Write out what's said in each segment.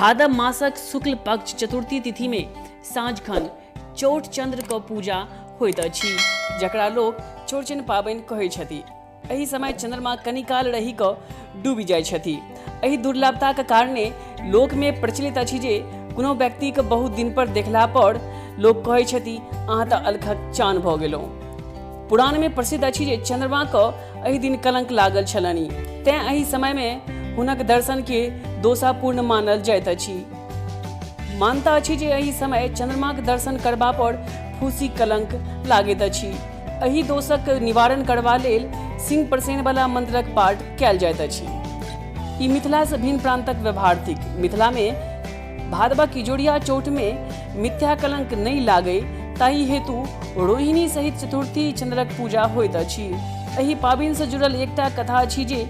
भादव मासक शुक्ल पक्ष चतुर्थी तिथि में साँझखन चौठ चंद्र क पूजा होइत अछि, जकरा लोक चौड़चन पाबनि कहैत छथि। एहि समय चंद्रमा कनिकाल रहि क डूबि जाइत छथि। एहि दुर्लभताक कारणे लोक में प्रचलित अछि जे कोनो व्यक्ति के बहुत दिन पर देखला पर लोक कहै छथि अहाँ तऽ अलखक चान भऽ गेलहुँ। पुराण में प्रसिद्ध अछि जे चंद्रमा क एहि दिन कलंक लागल छलनि, तें एहि समय में हुनक दर्शन के दोषापूर्ण मानल जाइत अछि। मानता अछि जे एहि समय चंद्रमा के दर्शन करबा पर फूसी कलंक लागैत अछि। एहि दोषक निवारण करबा लेल सिंह प्रसेन वाला मंत्रक पाठ कयल जाइत अछि। ई मिथिला से भिन्न प्रांतक व्यवहार थिक। मिथिला में भादवक इजोरिया चौठ में मिथ्या कलंक नहीं लागे, ताहि हेतु रोहिणी सहित चतुर्थी चंद्रक पूजा होइत अछि। एहि पाबनि से जुड़ल एकटा कथा अछि जे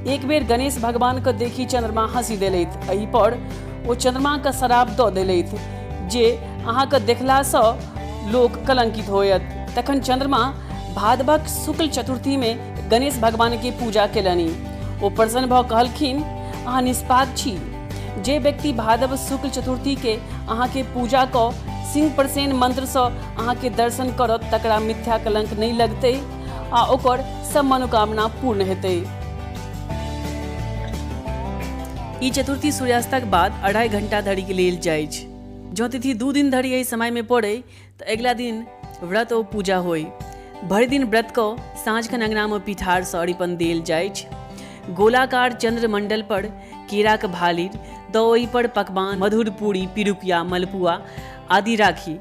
एक बेर गणेश भगवान के देखी चंद्रमा हंसी देलथि। एहि पर ओ चंद्रमा के श्राप दऽ देलथि जे अहाँ के देखला सँ लोक कलंकित होयत। तखन चंद्रमा भादवक शुक्ल चतुर्थी में गणेश भगवान के पूजा केलनि। ओ प्रसन्न भऽ कहलखिन अहाँ निष्पाप छी। जे व्यक्ति भादव शुक्ल चतुर्थी के अहाँ के पूजा क सिंह प्रसेन मंत्र सँ अहाँ के दर्शन करत तकरा मिथ्या कलंक नहीं लगतै आ ओकर सब मनोकामना पूर्ण हेतै। ई चतुर्थी सूर्यास्तक बाद 2.5 घंटा धरि के लेल जाइ छै। जँ तिथि 2 दिन धरि एहि समय में पड़े तऽ अगिला दिन व्रत ओ पूजा होय। भरि दिन व्रत को साँझखन अंगना में पिठार सँ अरिपन देल जाइ छै। गोलाकार चंद्र मंडल पर केराक भालिर द ओहि पर पकवान मधुर पूरी, पिरुकिया, मलपुआ आदि राखी।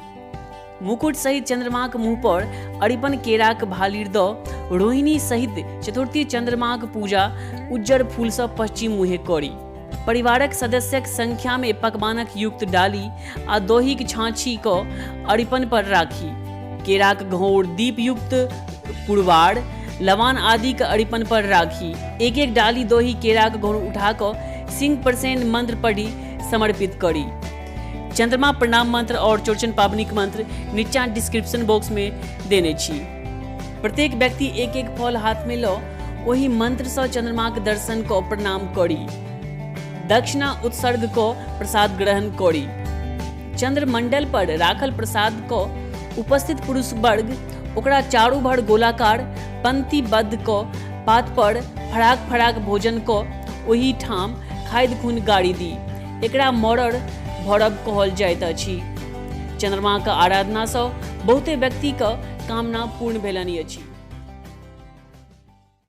मुकुट सहित चंद्रमाक मुँह पर अरिपन केराक भालिर द रोहिणी सहित चतुर्थी चंद्रमाक पूजा उज्जर फूल सँ पश्चिम मुँहे करी। परिवारक सदस्यक संख्या में पकवानक युक्त डाली आ दोहिक छाँछी को अरिपन पर राखी। केराक घौर, दीप युक्त पुरवाड़, लवान आदि के अरिपन पर राखी। एक एक डाली दोही केराक घौर उठाकर सिंह प्रसेन मंत्र पढ़ी समर्पित करी। चंद्रमा प्रणाम मंत्र और चौड़चन पाबनिक मंत्र नीचा डिस्क्रिप्शन बॉक्स में देने छी। प्रत्येक व्यक्ति एक एक फल हाथ में लो ओहि मंत्र सँ चंद्रमाक दर्शन को प्रणाम करी। दक्षिणा उत्सर्ग को प्रसाद ग्रहण करी। चंद्र मंडल पर राखल प्रसाद को उपस्थित पुरुष वर्ग ओकरा चारू भर गोलाकार पंक्तिबद्ध को पात पर फराक फराक भोजन को ओहि ठाम खाद्य खून गाड़ी दी। एकरा मरड़ भरब कहल जाइत अछि। चंद्रमा के आराधना सँ बहुते व्यक्ति के कामना पूर्ण भेलनि अछि।